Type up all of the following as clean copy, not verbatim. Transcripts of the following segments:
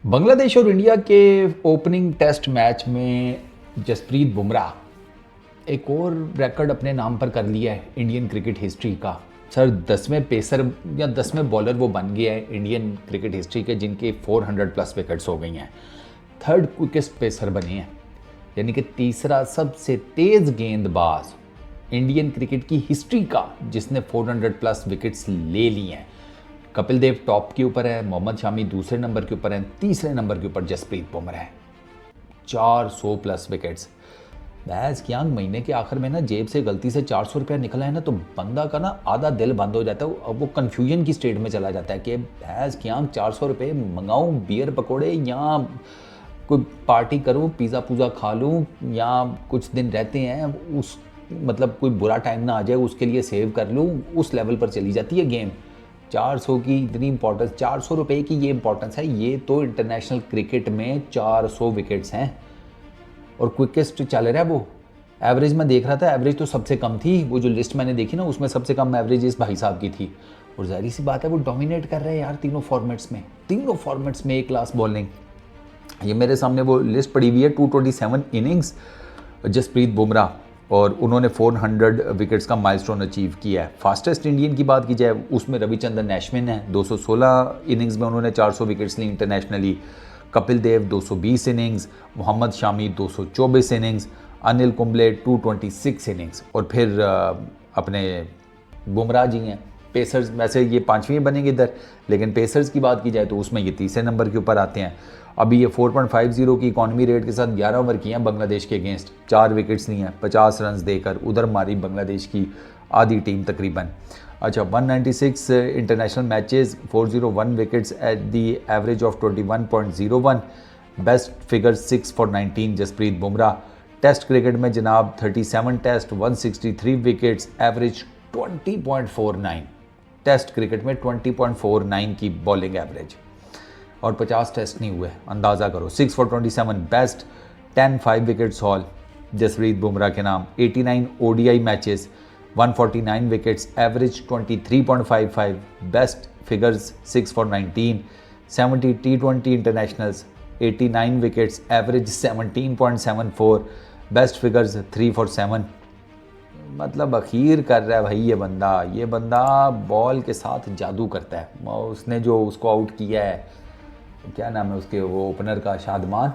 बांग्लादेश और इंडिया के opening test match में जसप्रीत बुमराह एक और रिकॉर्ड अपने नाम पर कर लिया है इंडियन क्रिकेट हिस्ट्री का। सर 10वें पेसर या 10वें बॉलर वो बन गया है इंडियन क्रिकेट हिस्ट्री के जिनके 400 प्लस विकेट्स हो गई हैं। थर्ड क्विकेस्ट पेसर बने हैं, यानी कि तीसरा सबसे तेज़ गेंदबाज इंडियन क्रिकेट की हिस्ट्री का जिसने 400 प्लस विकेट्स ले लिए हैं। कपिल देव टॉप के ऊपर है, मोहम्मद शामी दूसरे नंबर के ऊपर है, तीसरे नंबर के ऊपर जसप्रीत बुमराह है। 400 प्लस विकेट्स। बैज कियांग महीने के आखिर में ना जेब से गलती से 400 रुपया निकला है ना तो बंदा का ना आधा दिल बंद हो जाता है। अब वो कन्फ्यूजन की स्टेट में चला जाता है कि बैज कियांग 400 रुपये मंगाऊँ बियर पकौड़े या कोई पार्टी करूँ, पिज़्ज़ा पुज़ा खा लूँ, या कुछ दिन रहते हैं उस मतलब कोई बुरा टाइम ना आ जाए उसके लिए सेव कर लूँ। उस लेवल पर चली जाती है गेम। 400 की इतनी इंपॉर्टेंस, 400 रुपये की ये इंपॉर्टेंस है। ये तो इंटरनेशनल क्रिकेट में 400 विकेट्स हैं और क्विकेस्ट चल रहा है वो। एवरेज में देख रहा था, एवरेज तो सबसे कम थी। वो जो लिस्ट मैंने देखी ना उसमें सबसे कम एवरेज इस भाई साहब की थी। और जाहिर सी बात है वो डोमिनेट कर रहे हैं यार तीनों फॉर्मेट्स में एक क्लास बॉलिंग। ये मेरे सामने वो लिस्ट पड़ी हुई है, 227 इनिंग्स जसप्रीत बुमराह, और उन्होंने 400 विकेट्स का माइलस्टोन अचीव किया है। फास्टेस्ट इंडियन की बात की जाए उसमें रविचंद्रन अश्विन है, 216 इनिंग्स में उन्होंने 400 विकेट्स ली internationally. Kapil Dev 220 innings, Mohammed Shami 224 innings, Anil Kumble 226 innings, और फिर अपने बुमराह जी हैं। पेसर्स वैसे ये पाँचवीं बनेंगे इधर, लेकिन पेसर्स की बात की जाए तो उसमें ये तीसरे नंबर के ऊपर आते हैं। अभी ये 4.50 की इकॉनमी रेट के साथ 11 ओवर किए हैं बांग्लादेश के अगेंस्ट, 4 विकेट्स लिए हैं 50 रन देकर। उधर मारी बांग्लादेश की आधी टीम तकरीबन। अच्छा, 196 international matches, 401 wickets at the average of 21.01। Best figure 6 for 19 Jasprit Bumrah. Test cricket में जनाब 37 test, 163 wickets, average 20.49। Test cricket में 20.49 की बॉलिंग एवरेज, और 50 टेस्ट नहीं हुए, अंदाज़ा करो। 6 for 27 best, 5 wickets haul Jasprit Bumrah के नाम। 89 ODI matches, 149 wickets, average 23.55। Best figures 6 for 19। 70 T20 internationals, 89 wickets, average 17.74। Best figures 3 for 7। मतलब अखीर कर रहा है भाई ये बंदा बॉल के साथ जादू करता है। उसने जो उसको आउट किया है, क्या नाम है उसके, वो ओपनर का, शादमान,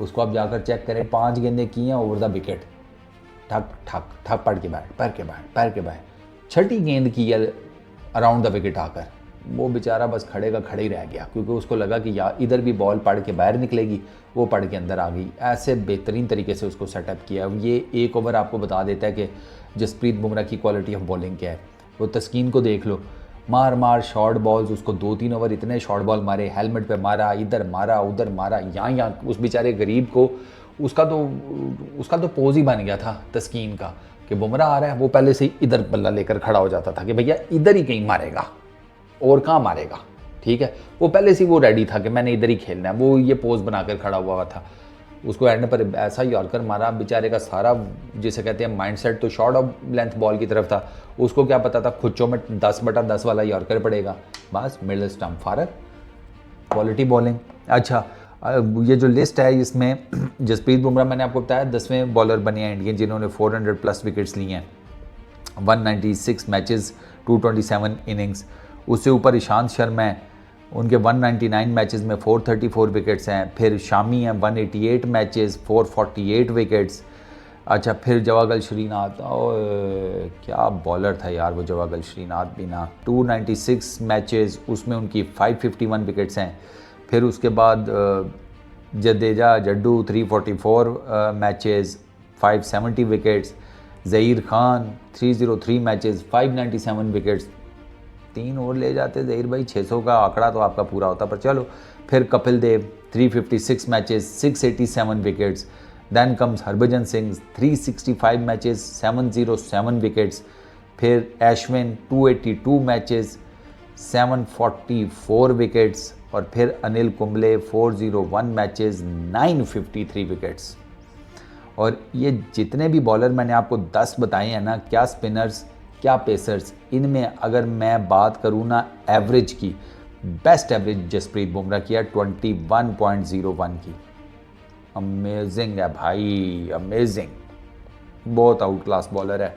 उसको आप जाकर चेक करें, 5 गेंदें की हैं ओवर द विकेट, ठक ठक ठक, पड़ के बाहर। छठी गेंद की है अराउंड द विकेट आकर, वो बेचारा बस खड़े का खड़े ही रह गया, क्योंकि उसको लगा कि यार इधर भी बॉल पड़ के बाहर निकलेगी, वो पड़ के अंदर आ गई। ऐसे बेहतरीन तरीके से उसको सेटअप किया। ये एक ओवर आपको बता देता है कि जसप्रीत बुमराह की क्वालिटी ऑफ बॉलिंग क्या है। वो तस्कीन को देख लो, मार शॉर्ट बॉल्स, उसको 2-3 ओवर इतने शॉर्ट बॉल मारे, हेलमेट पे मारा, इधर मारा उधर मारा, यहाँ उस बेचारे गरीब को उसका तो पोज ही बन गया था तस्कीन का कि बुमराह आ रहा है। वो पहले से ही इधर बल्ला लेकर खड़ा हो जाता था कि भैया इधर ही कहीं मारेगा और कहाँ मारेगा, ठीक है। वो पहले से वो रेडी था कि मैंने इधर ही खेलना है। वो ये पोज बनाकर खड़ा हुआ था। उसको एंड पर ऐसा यॉर्कर मारा, बेचारे का सारा जिसे कहते हैं माइंडसेट तो शॉर्ट ऑफ लेंथ बॉल की तरफ था। उसको क्या पता था खुच्चों में 10/10 वाला यॉर्कर पड़ेगा, बस मिडल स्टंप फारग। Quality bowling. अच्छा, ये जो लिस्ट है इसमें जसप्रीत बुमराह मैंने आपको बताया 10वें बॉलर बने हैं इंडियन जिन्होंने 400 प्लस विकेट्स लिए हैं। 196 मैचेस, 227 इनिंग्स। उससे ऊपर ईशांत शर्मा है, उनके 199 मैचेस में 434 विकेट्स हैं। फिर शामी हैं 188 मैचेस, 448 विकेट्स। अच्छा, फिर जवागल श्रीनाथ, क्या बॉलर था यार वो जवागल श्रीनाथ भी ना। 296 मैचेस, उसमें उनकी 551 विकेट्स हैं। फिर उसके बाद Jadeja Jaddu 344 matches, 570 wickets. Zaheer Khan 303 matches, 597 wickets. 3 और ले जाते ज़हीर भाई, 600 का आंकड़ा तो आपका पूरा होता, पर चलो। फिर Kapil Dev 356 matches, 687 wickets. Then comes Harbhajan Singh 365 matches, 707 wickets. फिर अश्विन 282 मैचेस, 744 विकेट्स। और फिर अनिल कुंबले 401 मैचेस, 953 विकेट्स। और ये जितने भी बॉलर मैंने आपको 10 बताए हैं ना, क्या स्पिनर्स क्या पेसर्स, इनमें अगर मैं बात करूँ ना एवरेज की, बेस्ट एवरेज जसप्रीत बुमराह की है 21.01 की। अमेजिंग है भाई, अमेजिंग, बहुत आउट क्लास बॉलर है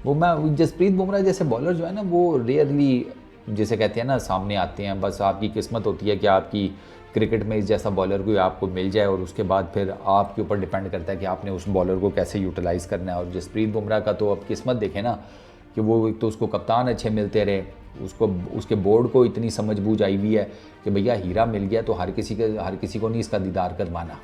वो। मैं जसप्रीत बुमराह जैसे बॉलर जो है ना वो रेयरली, जिसे कहते हैं ना, सामने आते हैं। बस आपकी किस्मत होती है कि आपकी क्रिकेट में इस जैसा बॉलर कोई आपको मिल जाए, और उसके बाद फिर आपके ऊपर डिपेंड करता है कि आपने उस बॉलर को कैसे यूटिलाइज़ करना है। और जसप्रीत बुमराह का तो अब किस्मत देखें ना कि वो एक तो उसको कप्तान अच्छे मिलते रहे, उसको उसके बोर्ड को इतनी समझ बूझ आई हुई है कि भैया हीरा मिल गया तो हर किसी को नहीं इसका दीदार करवाना।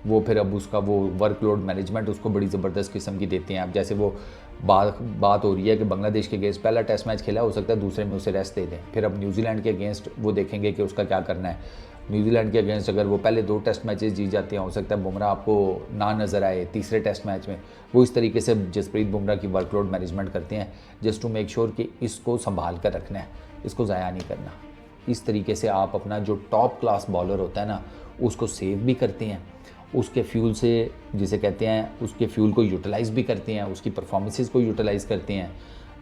वो फिर अब उसका वो वर्कलोड मैनेजमेंट उसको बड़ी ज़बरदस्त किस्म की देते हैं। अब जैसे वो बात हो रही है कि बांग्लादेश के अगेंस्ट पहला टेस्ट मैच खेला, हो सकता है दूसरे में उसे रेस्ट दे दें। फिर अब न्यूजीलैंड के अगेंस्ट वो देखेंगे कि उसका क्या करना है। न्यूजीलैंड के अगेंस्ट अगर वो पहले 2 टेस्ट मैचेस जीत जाते हैं, हो सकता है बुमराह आपको ना नज़र आए तीसरे टेस्ट मैच में। वो इस तरीके से जसप्रीत बुमराह की वर्कलोड मैनेजमेंट करते हैं जस्ट टू मेक श्योर कि इसको संभाल कर रखना है, इसको ज़ाया नहीं करना। इस तरीके से आप अपना जो टॉप क्लास बॉलर होता है ना उसको सेव भी करते हैं, उसके फ्यूल से, जिसे कहते हैं, उसके फ्यूल को यूटिलाइज़ भी करते हैं, उसकी परफॉर्मेंसेस को यूटिलाइज़ करते हैं।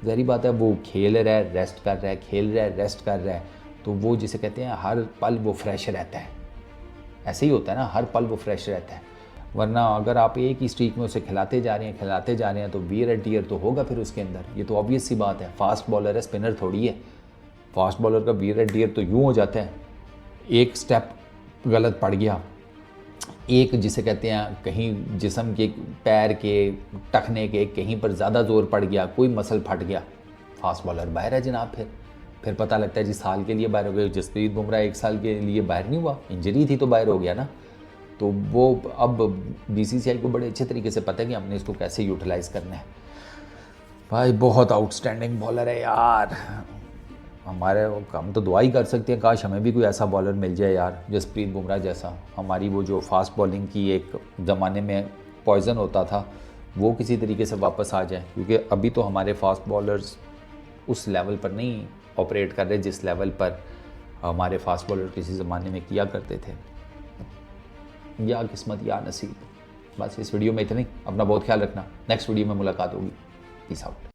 ज़ाहिर बात है वो खेल रहा है, रेस्ट कर रहा है, खेल रहा है, रेस्ट कर रहा है, तो वो जिसे कहते हैं हर पल वो फ्रेश रहता है। ऐसे ही होता है ना, हर पल वो फ्रेश रहता है। वरना अगर आप एक ही स्ट्रीक में उसे खिलाते जा रहे हैं तो वियर एंड टियर तो होगा फिर उसके अंदर। ये तो ऑब्वियस सी बात है, फास्ट बॉलर है, स्पिनर थोड़ी है। फास्ट बॉलर का वियर एंड टियर तो यूँ हो जाता है, एक स्टेप गलत पड़ गया, एक जिसे कहते हैं कहीं जिस्म के, पैर के, टखने के कहीं पर ज़्यादा जोर पड़ गया, कोई मसल फट गया, फास्ट बॉलर बाहर है जनाब। फिर पता लगता है जी साल के लिए बाहर हो गए। जसप्रीत बुमराह 1 साल के लिए बाहर नहीं हुआ, इंजरी थी तो बाहर हो गया ना। तो वो अब बीसीसीआई को बड़े अच्छे तरीके से पता है कि हमने इसको कैसे यूटिलाइज़ करना है। भाई बहुत आउटस्टैंडिंग बॉलर है यार। हम तो दुआ ही कर सकते हैं काश हमें भी कोई ऐसा बॉलर मिल जाए यार, जसप्रीत बुमराह जैसा। हमारी वो जो फास्ट बॉलिंग की एक ज़माने में पॉइजन होता था वो किसी तरीके से वापस आ जाए, क्योंकि अभी तो हमारे फास्ट बॉलर्स उस लेवल पर नहीं ऑपरेट कर रहे जिस लेवल पर हमारे फास्ट बॉलर किसी ज़माने में किया करते थे। या किस्मत या नसीब। बस इस वीडियो में इतना ही। अपना बहुत ख्याल रखना, नेक्स्ट वीडियो में मुलाकात होगी। Peace out.